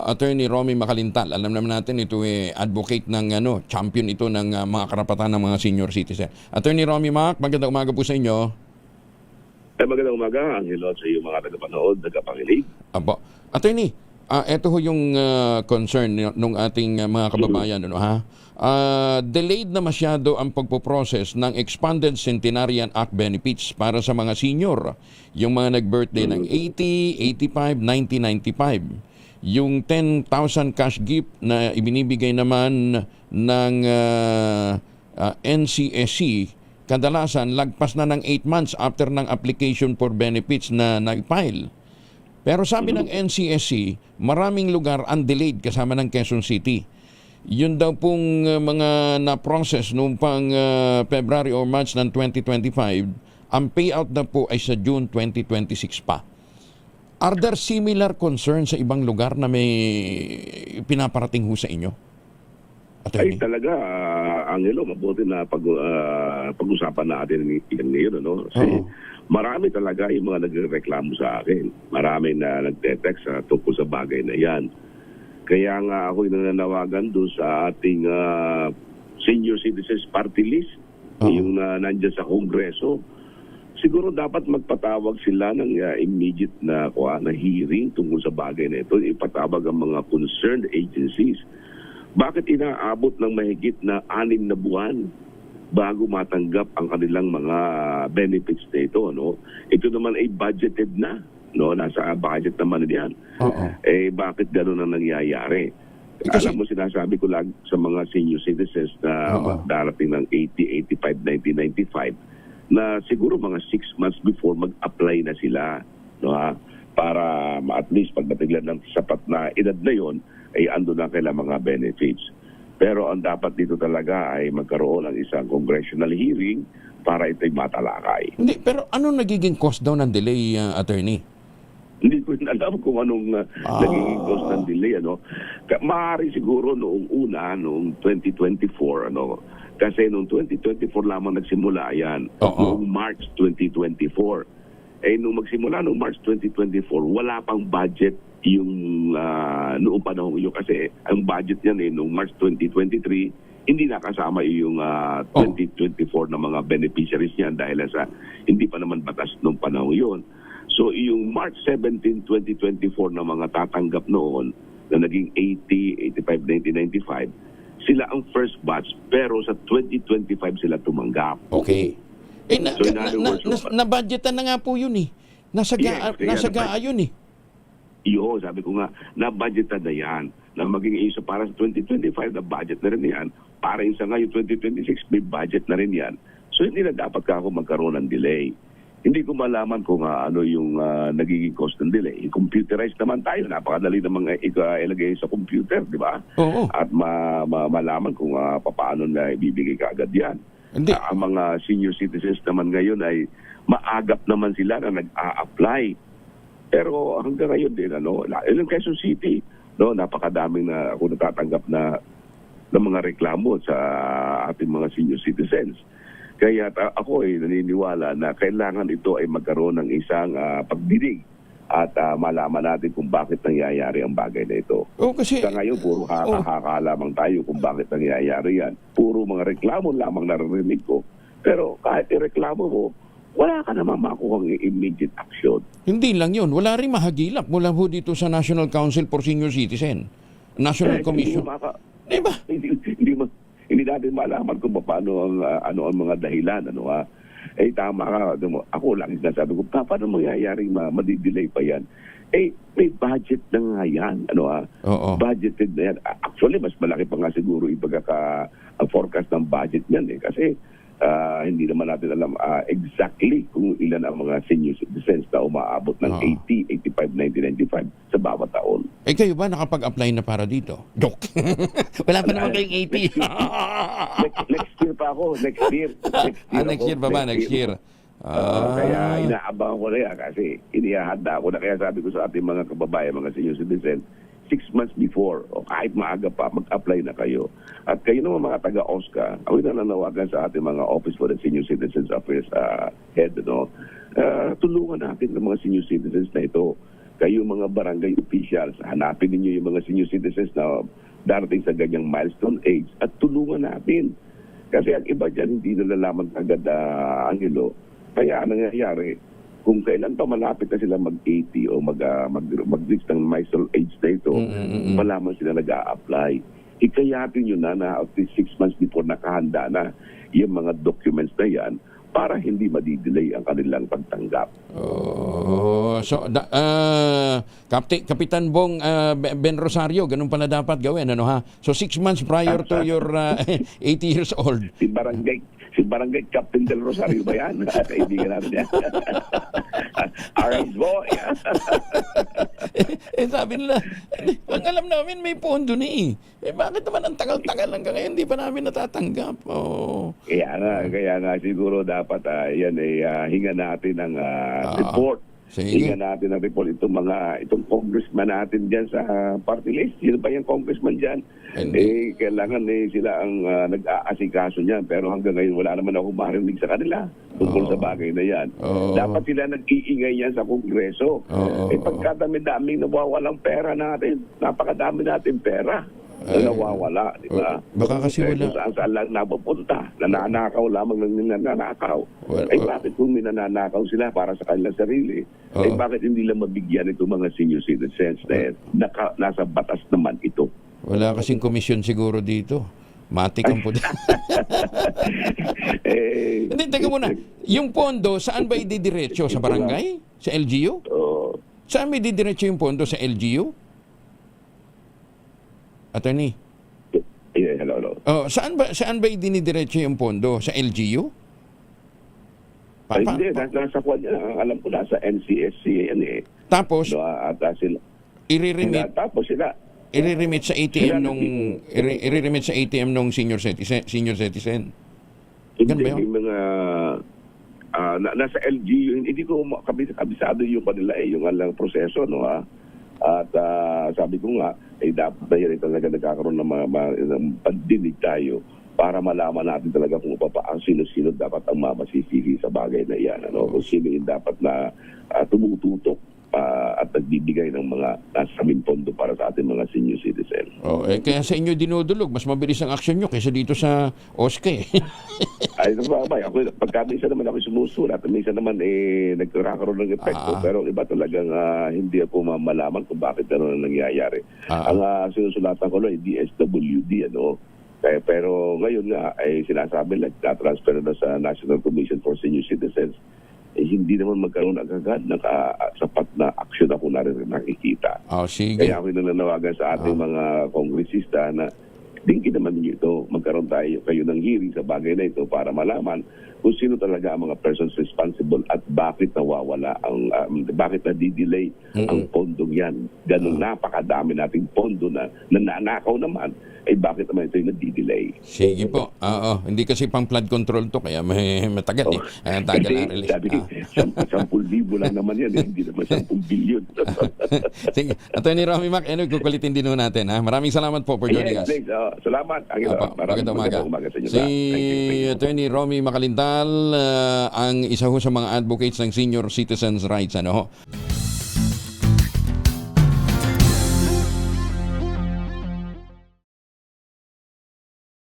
Attorney Romy Macalintal. Alam naman natin ito advocate ng champion ito ng mga karapatan ng mga senior citizen. Attorney Romy Mac, magandang umaga po sa inyo. Magandang umaga, Angelo, sa iyo mga tagapanood, tagapanginig. Apo. Attorney, ito ho yung concern ng ating mga kababayan. Delayed na masyado ang pagpoprocess ng Expanded Centenarian Act benefits para sa mga senior. Yung mga nag-birthday ng 80, 85, 90, 95. Yung 10,000 cash gift na ibinibigay naman ng NCSC, kadalasan lagpas na ng 8 months after ng application for benefits na nag-file. Pero sabi ng NCSC, maraming lugar undelayed kasama ng Quezon City. Yun daw pong mga na-process noong pang February or March ng 2025, ang payout na po ay sa June 2026 pa. Are there similar concerns sa ibang lugar na may pinaparating ho sa inyo? Attorney? Ay talaga, Angelo, mabuti na pag-usapan natin yan ngayon. Kasi marami talaga yung mga nagreklamo sa akin. Marami na nagte-text tungkol sa bagay na yan. Kaya nga ako nananawagan doon sa ating Senior Citizens Party List, yung nandyan sa Kongreso. Siguro dapat magpatawag sila ng immediate na hearing tungkol sa bagay na ito. Ipatawag ang mga concerned agencies. Bakit inaabot ng mahigit na 6 na buwan bago matanggap ang kanilang mga benefits na ito? Ito naman ay budgeted na. Nasa budget naman yan. Bakit gano'n ang nangyayari? Kasi, alam mo, sinasabi ko lang sa mga senior citizens na darating ng 80, 85, 90, 95 na siguro mga 6 months before mag-apply na sila para at least pagdating lang ng sapat na edad na yon ay ando na kailang mga benefits. Pero ang dapat dito talaga ay magkaroon ng isang congressional hearing para ito'y matalakay. Hindi, pero ano nagiging cost daw ng delay, attorney? Hindi ko alam kung anong nagiging cost ng delay. Maaari siguro noong 2024, kasi noong 2024 lamang nagsimula yan. Noong March 2024. Nung magsimula noong March 2024, wala pang budget yung noong panahon yun. Kasi ang budget yan noong March 2023, hindi nakasama yung 2024 na mga beneficiaries niyan dahil sa hindi pa naman batas noong panahon yun. So yung March 17, 2024 na mga tatanggap noon na naging 80, 85, 90, 95, sila ang first batch pero sa 2025 sila tumanggap. Okay. Na-budgetan na nga po yun eh. Nasa GAA yun eh. Iyo, sabi ko nga, na-budgetan na yan. Na maging isa para sa 2025 na budget na rin yan. Para sa ngayon 2026 may budget na rin yan. So hindi na dapat ka ako magkaroon ng delay. Hindi ko malaman kung ano yung nagiging cost ng delay. Computerized naman tayo. Napakadali namang ilagay sa computer, di ba? At malaman kung paano na ibibigay ka agad yan. Ang mga senior citizens naman ngayon ay maagap naman sila na nag-a-apply. Pero hanggang ngayon din, ilang Quezon City, napakadaming na ako natatanggap na mga reklamo sa ating mga senior citizens. Kaya ako ay naniniwala na kailangan ito ay magkaroon ng isang pagdidig at malaman natin kung bakit nangyayari ang bagay na ito. Kasi sa ngayon, puro kakalamang tayo kung bakit nangyayari yan. Puro mga reklamo lamang naririnig ko. Pero kahit ireklamo mo, wala ka naman makuha ng immediate action. Hindi lang yun. Wala rin mahagilap mula po dito sa National Council for Senior Citizen. National Commission. Diba? Hindi natin malaman kung paano ang mga dahilan. Tama ka. Ako lang sinasabi ko, paano mangyayari madidelay pa yan? May budget na nga yan. Budgeted na yan. Actually, mas malaki pa nga siguro yung pagkaka-forecast ng budget yan. Kasi hindi naman natin alam exactly kung ilan ang mga senior citizens na umaabot ng 80, 85, 90, 95 sa bawat taon. Kayo ba nakapag-apply na para dito? Joke. Wala pa naman kayong 80. Next year pa ako. Next year pa ba? Next year. Kaya inaabangan ko na yan kasi inihahanda ko na. Kaya sabi ko sa ating mga kababayan, mga senior citizens, 6 months before o kahit maaga pa, mag-apply na kayo. At kayo naman mga taga-OSCA, ako nananawagan sa ating mga Office for the Senior Citizens Affairs head, tulungan natin ng mga senior citizens na ito kayo mga barangay officials, hanapin niyo yung mga senior citizens na darating sa ganyang milestone age at tulungan natin. Kasi ang iba dyan, hindi nalalaman agad, Angelo. Kaya nangyayari, kung kailan pa malapit na sila mag-80 o mag-reach ng milestone age na ito, malaman sila nag-a-apply. Ikayatin nyo na at least 6 months before nakahanda na yung mga documents na yan para hindi madidelay ang kanilang pagtanggap. Oh, so Kapitan Bong Ben Rosario, ganun pala dapat gawin, ano ha? So 6 months prior to your 80 years old. Si Barangay Captain Del Rosario ba yan? Kaibigan natin yan. Alright, boy. Sabi nila, ang alam namin may pondo ni bakit naman ang tagal-tagal hanggang ngayon hindi pa namin natatanggap? Oh. Kaya nga siguro dapat yan hinga natin ng report. Sige. Hinga natin ng report itong congressman natin dyan sa party list. Sino ba yung congressman dyan? Kailangan sila ang nag-aasikaso niyan. Pero hanggang ngayon wala naman ako marinig sa kanila tungkol sa bagay na yan. Dapat sila nag-iingay yan sa kongreso. Pagkadami-daming nawawalang pera natin. Napakadami natin pera na nawawala, di ba? Baka kasi wala. Saan lang napupunta. Nananakaw lamang ng nananakaw. Bakit kung minananakaw sila para sa kanilang sarili? Bakit hindi lang mabigyan ito mga senior citizens na nasa batas naman ito? Wala kasing komisyon siguro dito. Matik ang po. Hindi, teka muna. Yung pondo, saan ba ididiretso? Sa barangay? Sa LGU? Saan ba ididiretso yung pondo? Sa LGU? Attorney? Hello. Saan ba idinidiretso yung pondo? Sa LGU? Hindi, nasa kwan yan. Alam ko nasa NCSC yan eh. Tapos, At sila, tapos sila, i-remit sa ATM nung senior citizen. Ganun ba yun? Yung mga nasa LGU, hindi ko kabisado yung kanila yung alang proseso, no ha. At sabi ko nga, dapat na yan talaga nagkakaroon ng pagdinig tayo para malaman natin talaga kung ang sino-sino dapat ang mamasisisi sa bagay na yan. Ano? Kung sino yung dapat na tumututok at nagbibigay ng mga nasabing pondo para sa ating mga senior citizen. Kaya sa inyo dinudulog, mas mabilis ang aksyon nyo kaysa dito sa OSCE. Ay, pagka minsan naman ako sumusulat, minsan naman nagkakaroon ng epekto, pero iba talagang hindi ako malaman kung bakit gano'n ang nangyayari. Ang sinusulatan ko lang ay DSWD, ano? Pero ngayon nga, ay sinasabi nag-transfer na sa National Commission for Senior Citizens, hindi naman magkaroon agad ng sapat na aksyon ako nakikita. Sige. Kaya ako nananawagan sa ating mga kongresista na tingin naman ninyo ito, magkaroon kayo ng hearing sa bagay na ito para malaman kung sino talaga ang mga persons responsible at bakit nawawala bakit na-delay ang pondong yan. Ganun napakadami nating pondo na nananakaw naman, bakit naman ito yung nadi-delay? Sige po. Hindi kasi pang flood control to, kaya may matagal tagal ang release. Sabi ko, 10,000 lang naman yan, hindi naman 10 billion. Sige. Attorney Romy Mac, kukulitin din natin. Maraming salamat po for joining us. Salamat. Magandang umaga. Si Attorney Romy Macalintal, ang isa ho sa mga advocates ng senior citizens rights.